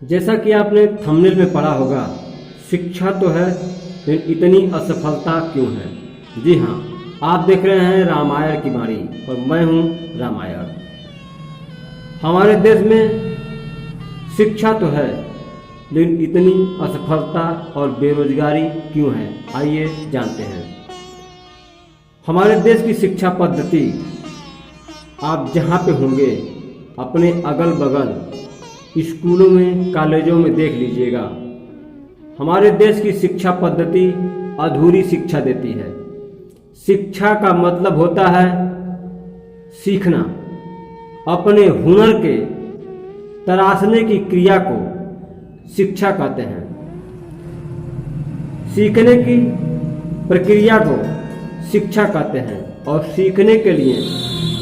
जैसा कि आपने थंबनेल में पढ़ा होगा, शिक्षा तो है लेकिन इतनी असफलता क्यों है। जी हाँ, आप देख रहे हैं रामायण की बाणी और मैं हूँ रामायण। हमारे देश में शिक्षा तो है लेकिन इतनी असफलता और बेरोजगारी क्यों है, आइए जानते हैं। हमारे देश की शिक्षा पद्धति आप जहाँ पे होंगे अपने अगल बगल स्कूलों में, कॉलेजों में देख लीजिएगा, हमारे देश की शिक्षा पद्धति अधूरी शिक्षा देती है। शिक्षा का मतलब होता है सीखना, अपने हुनर के तराशने की क्रिया को शिक्षा कहते हैं। सीखने की प्रक्रिया को शिक्षा कहते हैं और सीखने के लिए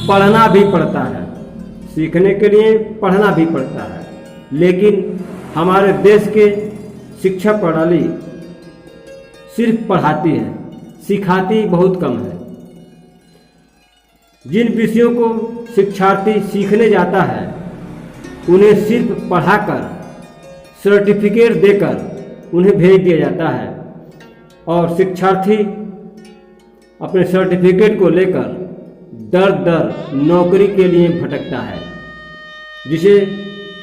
पढ़ना भी पड़ता है, सीखने के लिए पढ़ना भी पड़ता है। लेकिन हमारे देश के शिक्षा प्रणाली सिर्फ पढ़ाती है, सिखाती बहुत कम है। जिन विषयों को शिक्षार्थी सीखने जाता है उन्हें सिर्फ पढ़ाकर सर्टिफिकेट देकर उन्हें भेज दिया जाता है और शिक्षार्थी अपने सर्टिफिकेट को लेकर दर दर नौकरी के लिए भटकता है, जिसे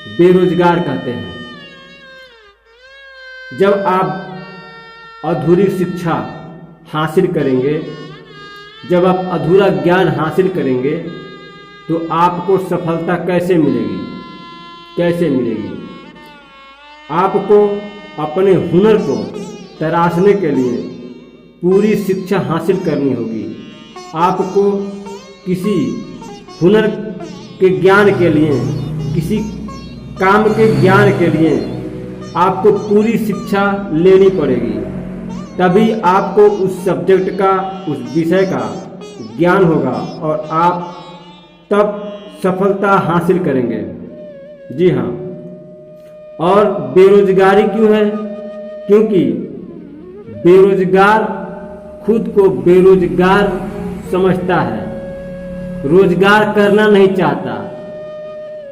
बेरोजगार कहते हैं। जब आप अधूरी शिक्षा हासिल करेंगे, जब आप अधूरा ज्ञान हासिल करेंगे तो आपको सफलता कैसे मिलेगी, कैसे मिलेगी। आपको अपने हुनर को तराशने के लिए पूरी शिक्षा हासिल करनी होगी। आपको किसी हुनर के ज्ञान के लिए, किसी काम के ज्ञान के लिए आपको पूरी शिक्षा लेनी पड़ेगी, तभी आपको उस सब्जेक्ट का, उस विषय का ज्ञान होगा और आप तब सफलता हासिल करेंगे। जी हाँ, और बेरोजगारी क्यों है? क्योंकि बेरोजगार खुद को बेरोजगार समझता है, रोजगार करना नहीं चाहता।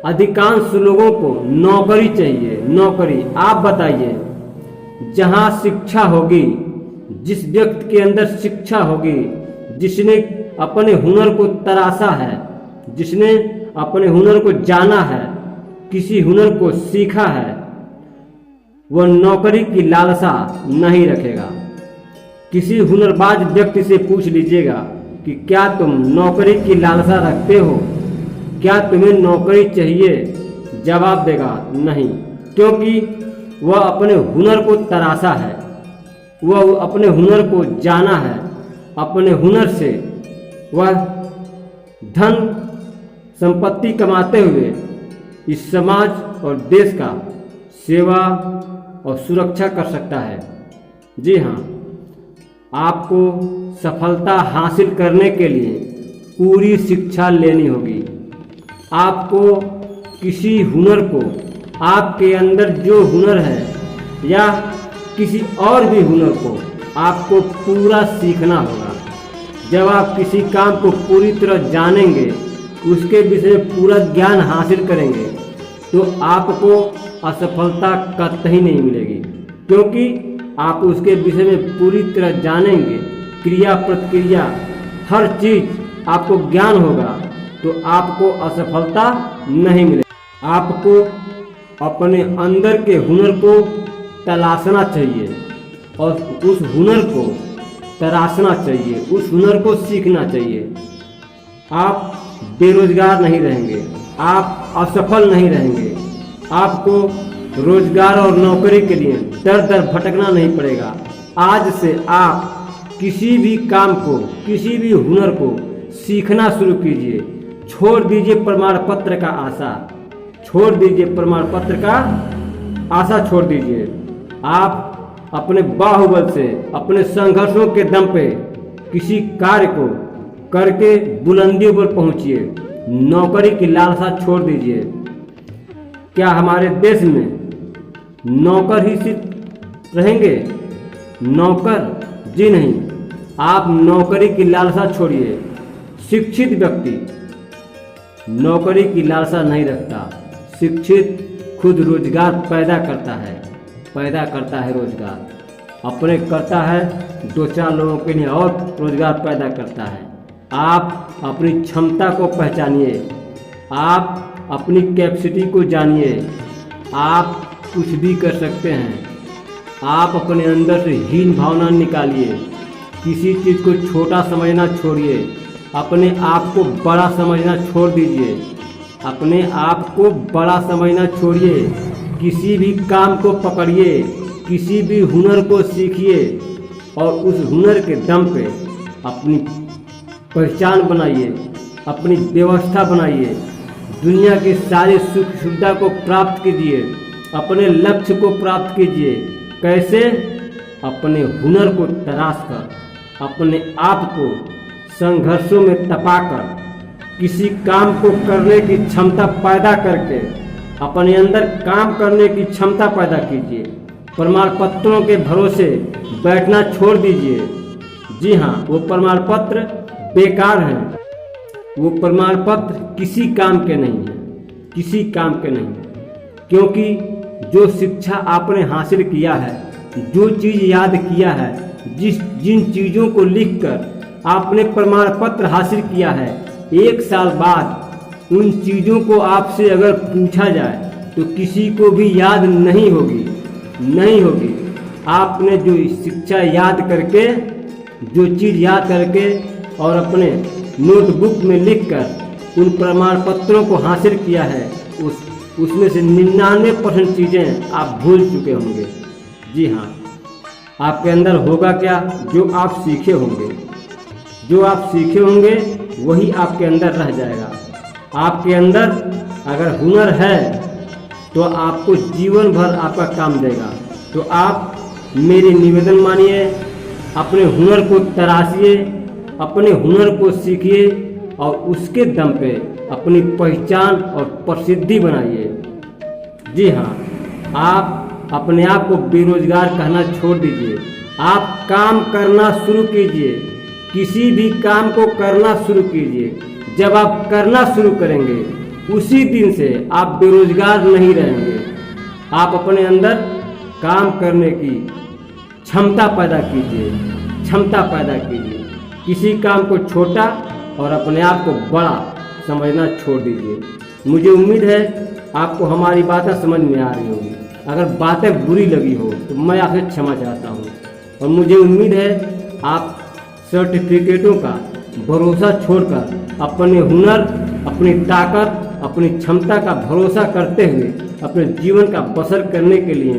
अधिकांश लोगों को नौकरी चाहिए, नौकरी। आप बताइए, जहाँ शिक्षा होगी, जिस व्यक्ति के अंदर शिक्षा होगी, जिसने अपने हुनर को तराशा है, जिसने अपने हुनर को जाना है, किसी हुनर को सीखा है, वह नौकरी की लालसा नहीं रखेगा। किसी हुनरबाज व्यक्ति से पूछ लीजिएगा कि क्या तुम नौकरी की लालसा रखते हो, क्या तुम्हें नौकरी चाहिए? जवाब देगा नहीं, क्योंकि वह अपने हुनर को तराशा है, वह अपने हुनर को जाना है। अपने हुनर से वह धन संपत्ति कमाते हुए इस समाज और देश का सेवा और सुरक्षा कर सकता है। जी हाँ, आपको सफलता हासिल करने के लिए पूरी शिक्षा लेनी होगी। आपको किसी हुनर को, आपके अंदर जो हुनर है या किसी और भी हुनर को आपको पूरा सीखना होगा। जब आप किसी काम को पूरी तरह जानेंगे, उसके विषय में पूरा ज्ञान हासिल करेंगे, तो आपको असफलता कतई नहीं मिलेगी, क्योंकि आप उसके विषय में पूरी तरह जानेंगे। क्रिया प्रतिक्रिया हर चीज आपको ज्ञान होगा तो आपको असफलता नहीं मिलेगी। आपको अपने अंदर के हुनर को तलाशना चाहिए और उस हुनर को तराशना चाहिए, उस हुनर को सीखना चाहिए। आप बेरोजगार नहीं रहेंगे, आप असफल नहीं रहेंगे। आपको रोजगार और नौकरी के लिए दर दर भटकना नहीं पड़ेगा। आज से आप किसी भी काम को, किसी भी हुनर को सीखना शुरू कीजिए। छोड़ दीजिए प्रमाण पत्र का आशा, छोड़ दीजिए प्रमाण पत्र का आशा, छोड़ दीजिए। आप अपने बाहुबल से, अपने संघर्षों के दम पे किसी कार्य को करके बुलंदियों पर पहुंचिए। नौकरी की लालसा छोड़ दीजिए। क्या हमारे देश में नौकर ही सिर्फ रहेंगे? नौकर जी नहीं, आप नौकरी की लालसा छोड़िए। शिक्षित व्यक्ति नौकरी की लालसा नहीं रखता, शिक्षित खुद रोजगार पैदा करता है रोजगार अपने करता है, 2-4 लोगों के लिए और रोजगार पैदा करता है। आप अपनी क्षमता को पहचानिए, आप अपनी कैपेसिटी को जानिए, आप कुछ भी कर सकते हैं। आप अपने अंदर से हीन भावना निकालिए, किसी चीज़ को छोटा समझना छोड़िए, अपने आप को बड़ा समझना छोड़ दीजिए, अपने आप को बड़ा समझना छोड़िए। किसी भी काम को पकड़िए, किसी भी हुनर को सीखिए और उस हुनर के दम पे अपनी पहचान बनाइए, अपनी व्यवस्था बनाइए, दुनिया की सारी सुख सुविधा को प्राप्त कीजिए, अपने लक्ष्य को प्राप्त कीजिए। कैसे? अपने हुनर को तराश कर, अपने आप को संघर्षों में तपाकर, किसी काम को करने की क्षमता पैदा करके अपने अंदर काम करने की क्षमता पैदा कीजिए। प्रमाण पत्रों के भरोसे बैठना छोड़ दीजिए। जी हाँ, वो प्रमाण पत्र बेकार हैं, वो प्रमाण पत्र किसी काम के नहीं है, किसी काम के नहीं। क्योंकि जो शिक्षा आपने हासिल किया है, जो चीज़ याद किया है, जिन चीज़ों को लिखकर आपने प्रमाण पत्र हासिल किया है, 1 साल बाद उन चीज़ों को आपसे अगर पूछा जाए तो किसी को भी याद नहीं होगी। आपने जो शिक्षा याद करके, जो चीज़ याद करके और अपने नोटबुक में लिखकर उन प्रमाण पत्रों को हासिल किया है, उसमें से 99% चीज़ें आप भूल चुके होंगे। जी हाँ, आपके अंदर होगा क्या? जो आप सीखे होंगे वही आपके अंदर रह जाएगा। आपके अंदर अगर हुनर है तो आपको जीवन भर आपका काम देगा। तो आप मेरी निवेदन मानिए, अपने हुनर को तराशिए, अपने हुनर को सीखिए और उसके दम पे अपनी पहचान और प्रसिद्धि बनाइए। जी हाँ, आप अपने आप को बेरोजगार कहना छोड़ दीजिए। आप काम करना शुरू कीजिए, किसी भी काम को करना शुरू कीजिए। जब आप करना शुरू करेंगे, उसी दिन से आप बेरोजगार नहीं रहेंगे। आप अपने अंदर काम करने की क्षमता पैदा कीजिए। किसी काम को छोटा और अपने आप को बड़ा समझना छोड़ दीजिए। मुझे उम्मीद है आपको हमारी बातें समझ में आ रही होगी। अगर बातें बुरी लगी हो तो मैं आपसे क्षमा चाहता हूँ। और मुझे उम्मीद है आप सर्टिफिकेटों का भरोसा छोड़कर अपने हुनर, अपनी ताकत, अपनी क्षमता का भरोसा करते हुए अपने जीवन का बसर करने के लिए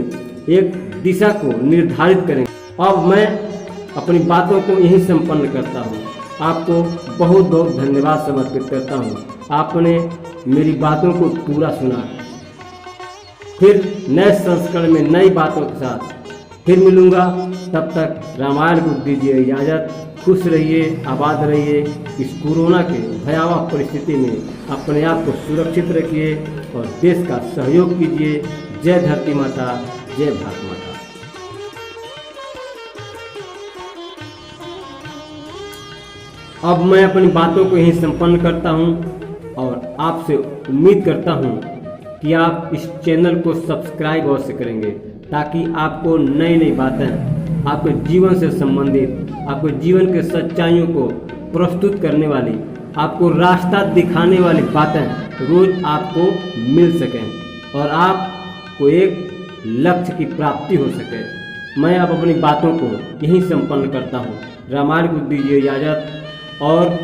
एक दिशा को निर्धारित करें। अब मैं अपनी बातों को यहीं संपन्न करता हूँ। आपको बहुत बहुत धन्यवाद समर्पित करता हूँ। आपने मेरी बातों को पूरा सुना। फिर नए संस्करण में नई बातों के साथ फिर मिलूँगा। तब तक रामायण को दीजिए इजाज़त। खुश रहिए, आबाद रहिए। इस कोरोना के भयावह परिस्थिति में अपने आप को सुरक्षित रखिए और देश का सहयोग कीजिए। जय धरती माता, जय भारत माता। अब मैं अपनी बातों को यहीं संपन्न करता हूं और आपसे उम्मीद करता हूं कि आप इस चैनल को सब्सक्राइब अवश्य करेंगे, ताकि आपको नई नई बातें, आपके जीवन से संबंधित, आपके जीवन के सच्चाइयों को प्रस्तुत करने वाली, आपको रास्ता दिखाने वाली बातें रोज आपको मिल सकें और आपको एक लक्ष्य की प्राप्ति हो सके। मैं अब अपनी बातों को यहीं संपन्न करता हूँ। रामायण को दीजिए इजाज़त और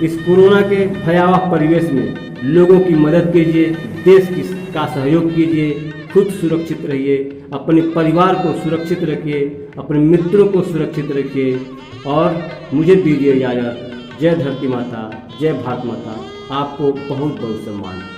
इस कोरोना के भयावह परिवेश में लोगों की मदद कीजिए, देश का सहयोग कीजिए, खुद सुरक्षित रहिए, अपने परिवार को सुरक्षित रखिए, अपने मित्रों को सुरक्षित रखिए और मुझे दीजिए इजाज़त। जय धरती माता, जय भारत माता। आपको बहुत बहुत सम्मान।